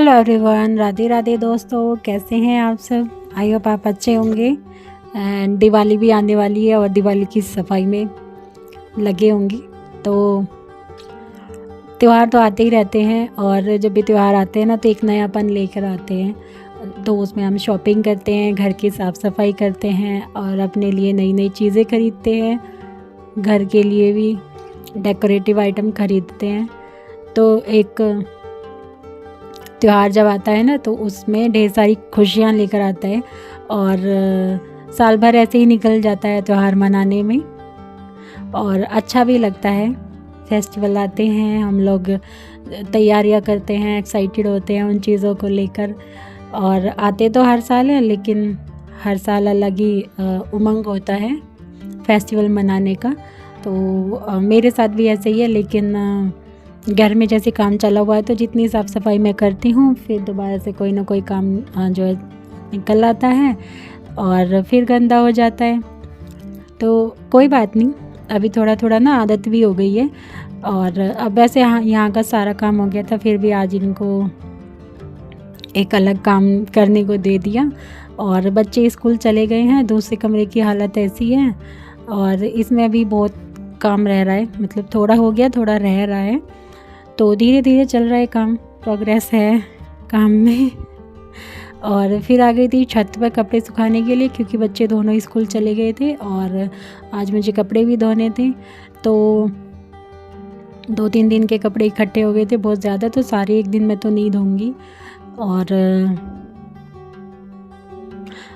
Hello everyone, Radhe Radhe दोस्तों, कैसे हैं आप सब। आई होप आप अच्छे होंगे। एंड दिवाली भी आने वाली है और दिवाली की सफाई में लगे होंगे। तो त्यौहार तो आते ही रहते हैं और जब भी त्यौहार आते हैं ना तो एक नयापन लेकर आते हैं। तो उसमें हम शॉपिंग करते हैं, घर की साफ़ सफाई करते हैं और अपने लिए नई नई चीज़ें खरीदते हैं। घर के लिए भी डेकोरेटिव आइटम खरीदते हैं। तो एक त्यौहार जब आता है ना तो उसमें ढेर सारी खुशियाँ लेकर आता है और साल भर ऐसे ही निकल जाता है त्यौहार मनाने में और अच्छा भी लगता है। फेस्टिवल आते हैं, हम लोग तैयारियां करते हैं, एक्साइटेड होते हैं उन चीज़ों को लेकर। और आते तो हर साल है, लेकिन हर साल अलग ही उमंग होता है फेस्टिवल मनाने का। तो मेरे साथ भी ऐसे ही है, लेकिन घर में जैसे काम चला हुआ है तो जितनी साफ़ सफाई मैं करती हूँ, फिर दोबारा से कोई ना कोई काम जो है निकल आता है और फिर गंदा हो जाता है। तो कोई बात नहीं, अभी थोड़ा थोड़ा ना आदत भी हो गई है। और अब वैसे यहाँ का सारा काम हो गया था, फिर भी आज इनको एक अलग काम करने को दे दिया। और बच्चे स्कूल चले गए हैं, दूसरे कमरे की हालत ऐसी है और इसमें अभी बहुत काम रह रहा है, मतलब थोड़ा हो गया, थोड़ा रह रहा है। तो धीरे धीरे चल रहा है काम, प्रोग्रेस है काम में। और फिर आ गई थी छत पर कपड़े सुखाने के लिए, क्योंकि बच्चे दोनों स्कूल चले गए थे और आज मुझे कपड़े भी धोने थे। तो 2-3 दिन के कपड़े इकट्ठे हो गए थे बहुत ज़्यादा, तो सारे एक दिन में तो नहीं धोऊंगी। और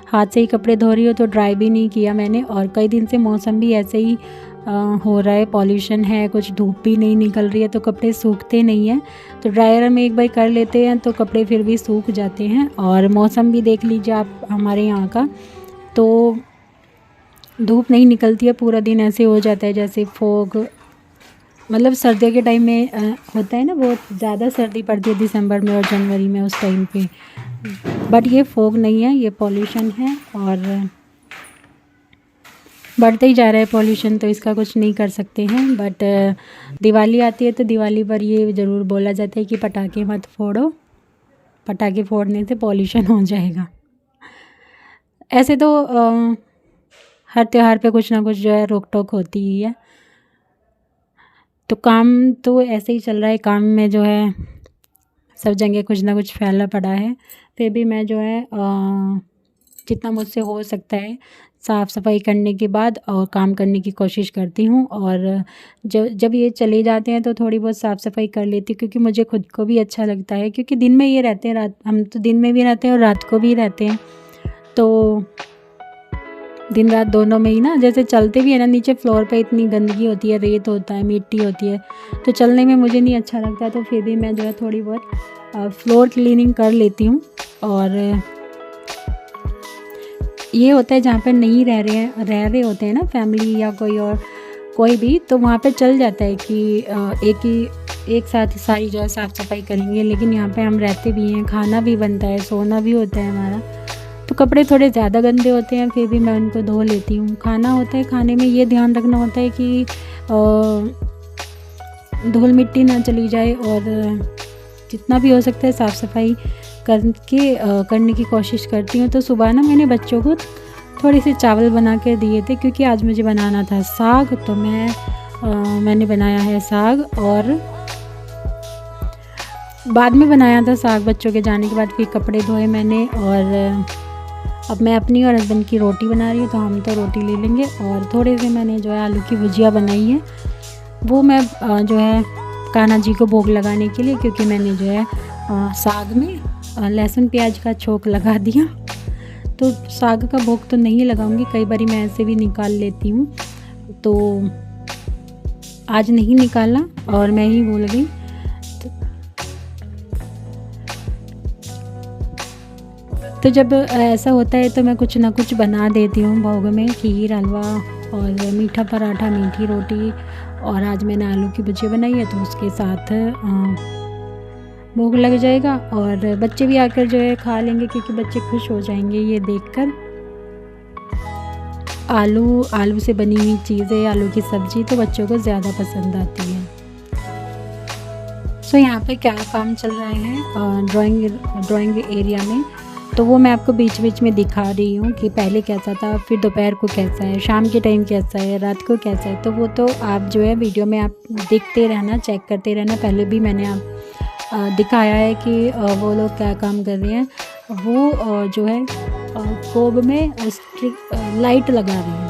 हाथ से ही कपड़े धो रही हो तो ड्राई भी नहीं किया मैंने। और कई दिन से मौसम भी ऐसे ही हो रहा है, पॉल्यूशन है, कुछ धूप भी नहीं निकल रही है तो कपड़े सूखते नहीं हैं। तो ड्रायर में एक बार कर लेते हैं तो कपड़े फिर भी सूख जाते हैं। और मौसम भी देख लीजिए आप हमारे यहाँ का, तो धूप नहीं निकलती है, पूरा दिन ऐसे हो जाता है जैसे फोग, मतलब सर्दियों के टाइम में होता है ना, बहुत ज़्यादा सर्दी पड़ती है दिसंबर में और जनवरी में उस टाइम पे। बट ये फोग नहीं है, ये पॉल्यूशन है और बढ़ते ही जा रहा है पॉल्यूशन, तो इसका कुछ नहीं कर सकते हैं। बट दिवाली आती है तो दिवाली पर ये ज़रूर बोला जाता है कि पटाखे मत फोड़ो, पटाखे फोड़ने से पॉल्यूशन हो जाएगा। ऐसे तो हर त्यौहार पे कुछ ना कुछ जो है रोक टोक होती ही है। तो काम तो ऐसे ही चल रहा है, काम में जो है सब जगह कुछ ना कुछ फैला पड़ा है। फिर भी मैं जो है जितना मुझसे हो सकता है साफ़ सफाई करने के बाद और काम करने की कोशिश करती हूँ। और जब ये चले जाते हैं तो थोड़ी बहुत साफ़ सफाई कर लेती हूँ, क्योंकि मुझे खुद को भी अच्छा लगता है। क्योंकि दिन में ये रहते हैं, हम तो दिन में भी रहते हैं और रात को भी रहते हैं, तो दिन रात दोनों में ही ना, जैसे चलते भी है ना, नीचे फ्लोर पे इतनी गंदगी होती है, रेत होता है, मिट्टी होती है, तो चलने में मुझे नहीं अच्छा लगता। तो फिर भी मैं जो है थोड़ी बहुत फ्लोर क्लीनिंग कर लेती हूँ। और ये होता है जहाँ पर नहीं रह रहे होते हैं ना फैमिली या कोई भी, तो वहाँ पे चल जाता है कि एक साथ ही सारी जो है साफ़ सफाई करेंगे। लेकिन यहाँ पे हम रहते भी हैं, खाना भी बनता है, सोना भी होता है हमारा, तो कपड़े थोड़े ज़्यादा गंदे होते हैं, फिर भी मैं उनको धो लेती हूँ। खाना होता है, खाने में ये ध्यान रखना होता है कि धूल मिट्टी ना चली जाए और जितना भी हो सकता है साफ़ सफाई करने की कोशिश करती हूँ। तो सुबह ना मैंने बच्चों को थोड़े से चावल बना के दिए थे, क्योंकि आज मुझे बनाना था साग, तो मैंने बनाया है साग। और बाद में बनाया था साग बच्चों के जाने के बाद, फिर कपड़े धोए मैंने। और अब मैं अपनी और हस्बैंड की रोटी बना रही हूँ, तो हम तो रोटी ले लेंगे। और थोड़े से मैंने जो है आलू की भुजिया बनाई है, वो मैं जो है कान्हा जी को भोग लगाने के लिए, क्योंकि मैंने जो है साग में लहसुन प्याज का छोंक लगा दिया। तो साग का भोग तो नहीं लगाऊंगी, कई बार मैं ऐसे भी निकाल लेती हूँ, तो आज नहीं निकाला और मैं ही भूल गई। तो जब ऐसा होता है तो मैं कुछ ना कुछ बना देती हूँ भोग में, खीर, हलवा और मीठा पराठा, मीठी रोटी। और आज मैंने आलू की भुजिया बनाई है, तो उसके साथ भोग लग जाएगा और बच्चे भी आकर जो है खा लेंगे, क्योंकि बच्चे खुश हो जाएंगे ये देखकर। आलू से बनी हुई चीज़ें, आलू की सब्ज़ी तो बच्चों को ज़्यादा पसंद आती है। सो यहाँ पे क्या काम चल रहे हैं ड्राइंग एरिया में, तो वो मैं आपको बीच बीच में दिखा रही हूँ कि पहले कैसा था, फिर दोपहर को कैसा है, शाम के टाइम कैसा है, रात को कैसा है। तो वो तो आप जो है वीडियो में आप देखते रहना, चेक करते रहना। पहले भी मैंने आप दिखाया है कि वो लोग क्या काम कर रहे हैं। वो जो है कोब में लाइट लगा रहे हैं,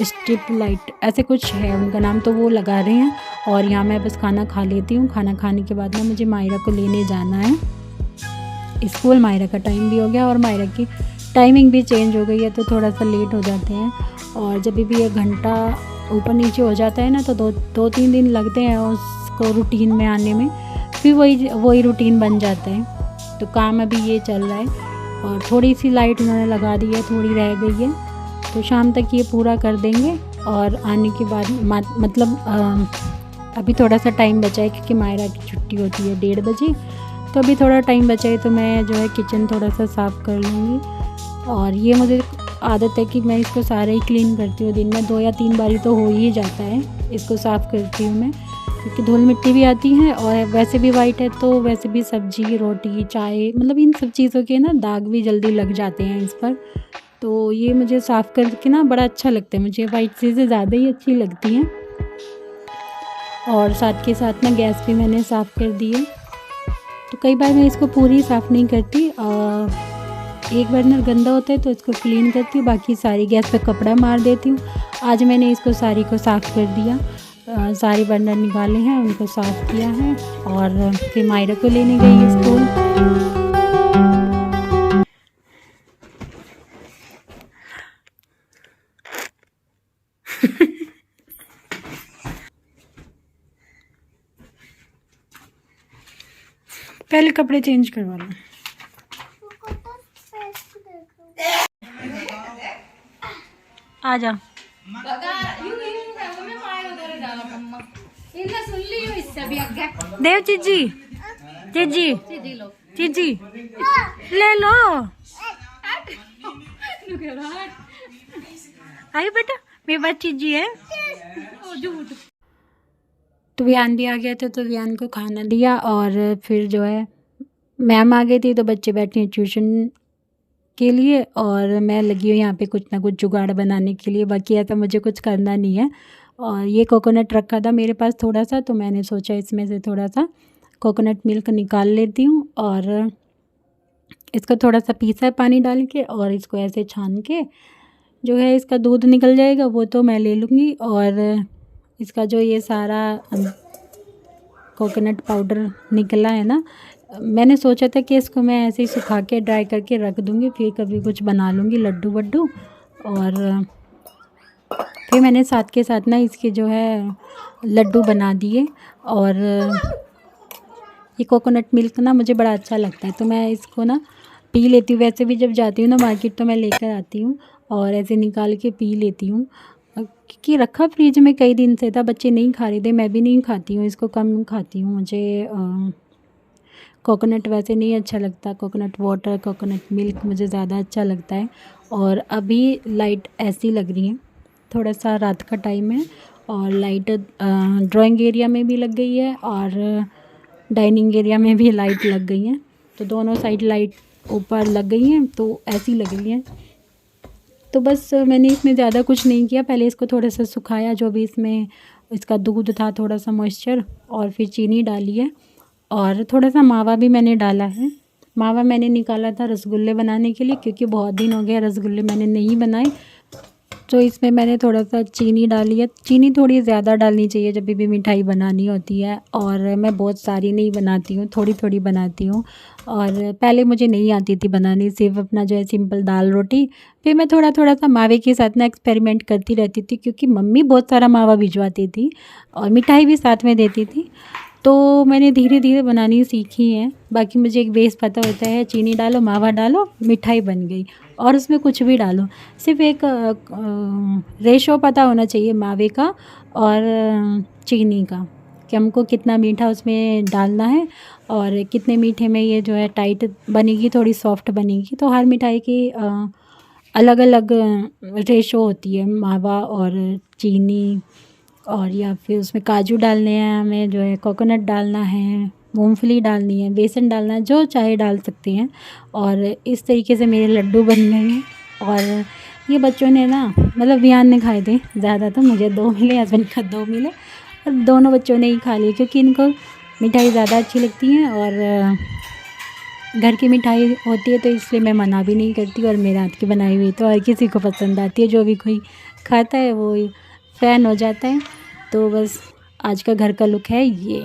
स्ट्रिप लाइट ऐसे कुछ है उनका नाम, तो वो लगा रहे हैं। और यहाँ मैं बस खाना खा लेती हूँ। खाना खाने के बाद ना मुझे मायरा को लेने जाना है स्कूल। मायरा का टाइम भी हो गया और मायरा की टाइमिंग भी चेंज हो गई है, तो थोड़ा सा लेट हो जाते हैं। और जब भी 1 घंटा ऊपर नीचे हो जाता है ना, तो 2-3 दिन लगते हैं उसको रूटीन में आने में, फिर वही रूटीन बन जाता है। तो काम अभी ये चल रहा है। और थोड़ी सी लाइट उन्होंने लगा दी है, थोड़ी रह गई है, तो शाम तक ये पूरा कर देंगे। और आने के बाद मतलब अभी थोड़ा सा टाइम बचा है क्योंकि मायरा की छुट्टी होती है 1:30 बजे, तो अभी थोड़ा टाइम बचा है, तो मैं जो है किचन थोड़ा सा साफ़ कर लूँगी। और ये मुझे आदत है कि मैं इसको सारा ही क्लीन करती हूँ। दिन में 2 या 3 बारी तो हो ही जाता है, इसको साफ़ करती हूँ मैं, क्योंकि धूल मिट्टी भी आती है और वैसे भी वाइट है, तो वैसे भी सब्ज़ी, रोटी, चाय, मतलब इन सब चीज़ों के ना दाग भी जल्दी लग जाते हैं इस पर। तो ये मुझे साफ़ करके ना बड़ा अच्छा लगता है, मुझे वाइट चीज़ें ज़्यादा ही अच्छी लगती हैं। और साथ के साथ ना गैस भी मैंने साफ़ कर दी है। तो कई बार मैं इसको पूरी साफ़ नहीं करती, एक बर्नर गंदा होता है तो इसको क्लीन करती हूँ, बाकी सारी गैस पे कपड़ा मार देती हूँ। आज मैंने इसको सारी को साफ़ कर दिया, सारे बर्नर निकाले हैं, उनको साफ़ किया है। और फिर मायरा को लेने गई है स्कूल। पहले कपड़े चेंज करवा लो। आ जा। देव चीजी चीजी चीजी ले लो। आई बेटा, मेरे पास चीजी है। तो वियान भी आ गया था, तो वियान को खाना दिया। और फिर जो है मैम आ गई थी, तो बच्चे बैठे हैं ट्यूशन के लिए और मैं लगी हूँ यहाँ पे कुछ ना कुछ जुगाड़ बनाने के लिए। बाकी ऐसा मुझे कुछ करना नहीं है। और ये कोकोनट रखा था मेरे पास थोड़ा सा, तो मैंने सोचा इसमें से थोड़ा सा कोकोनट मिल्क निकाल लेती हूँ और इसको थोड़ा सा पीसा है पानी डाल के, और इसको ऐसे छान के जो है इसका दूध निकल जाएगा, वो तो मैं ले लूँगी। और इसका जो ये सारा कोकोनट पाउडर निकला है ना, मैंने सोचा था कि इसको मैं ऐसे ही सुखा के ड्राई करके रख दूँगी, फिर कभी कुछ बना लूँगी लड्डू वड्डू। और फिर मैंने साथ के साथ ना इसके जो है लड्डू बना दिए। और ये कोकोनट मिल्क ना मुझे बड़ा अच्छा लगता है, तो मैं इसको ना पी लेती हूँ। वैसे भी जब जाती हूँ ना मार्केट, तो मैं लेकर आती हूँ और ऐसे निकाल के पी लेती हूँ, क्योंकि रखा फ्रिज में कई दिन से था, बच्चे नहीं खा रहे थे, मैं भी नहीं खाती हूँ इसको, कम खाती हूँ। मुझे कोकोनट वैसे नहीं अच्छा लगता, कोकोनट वाटर, कोकोनट मिल्क मुझे ज़्यादा अच्छा लगता है। और अभी लाइट ऐसी लग रही है, थोड़ा सा रात का टाइम है और लाइट ड्राइंग एरिया में भी लग गई है और डाइनिंग एरिया में भी लाइट लग गई है, तो दोनों साइड लाइट ऊपर लग गई हैं, तो ऐसी लग रही है। तो बस मैंने इसमें ज़्यादा कुछ नहीं किया, पहले इसको थोड़ा सा सुखाया, जो भी इसमें इसका दूध था थोड़ा सा मॉइस्चर, और फिर चीनी डाली है और थोड़ा सा मावा भी मैंने डाला है। मावा मैंने निकाला था रसगुल्ले बनाने के लिए, क्योंकि बहुत दिन हो गया रसगुल्ले मैंने नहीं बनाए, तो इसमें मैंने थोड़ा सा चीनी डाली है। चीनी थोड़ी ज़्यादा डालनी चाहिए जब भी मिठाई बनानी होती है, और मैं बहुत सारी नहीं बनाती हूँ, थोड़ी थोड़ी बनाती हूँ। और पहले मुझे नहीं आती थी बनानी, सिर्फ अपना जो है सिंपल दाल रोटी। फिर मैं थोड़ा थोड़ा सा मावे के साथ ना एक्सपेरिमेंट करती रहती थी, क्योंकि मम्मी बहुत सारा मावा भिजवाती थी और मिठाई भी साथ में देती थी, तो मैंने धीरे धीरे बनानी सीखी है। बाकी मुझे एक बेस पता होता है, चीनी डालो, मावा डालो, मिठाई बन गई, और उसमें कुछ भी डालो। सिर्फ एक रेशो पता होना चाहिए मावे का और चीनी का, कि हमको कितना मीठा उसमें डालना है और कितने मीठे में ये जो है टाइट बनेगी, थोड़ी सॉफ्ट बनेगी। तो हर मिठाई की अलग अलग रेशो होती है, मावा और चीनी और या फिर उसमें काजू डालने हैं हमें, जो है कोकोनट डालना है, मूंगफली डालनी है, बेसन डालना है, जो चाहे डाल सकती हैं। और इस तरीके से मेरे लड्डू बन गए हैं। और ये बच्चों ने ना मतलब विहान ने खाए थे ज़्यादा, तो मुझे 2 मिले, हस्बैंड को 2 मिले, और दोनों बच्चों ने ही खा लिए क्योंकि इनको मिठाई ज़्यादा अच्छी लगती है। और घर की मिठाई होती है तो इसलिए मैं मना भी नहीं करती, और मेरे हाथ की बनाई हुई तो हर किसी को पसंद आती है, जो भी कोई खाता है वो फ़ैन हो जाता है। तो बस आज का घर का लुक है ये।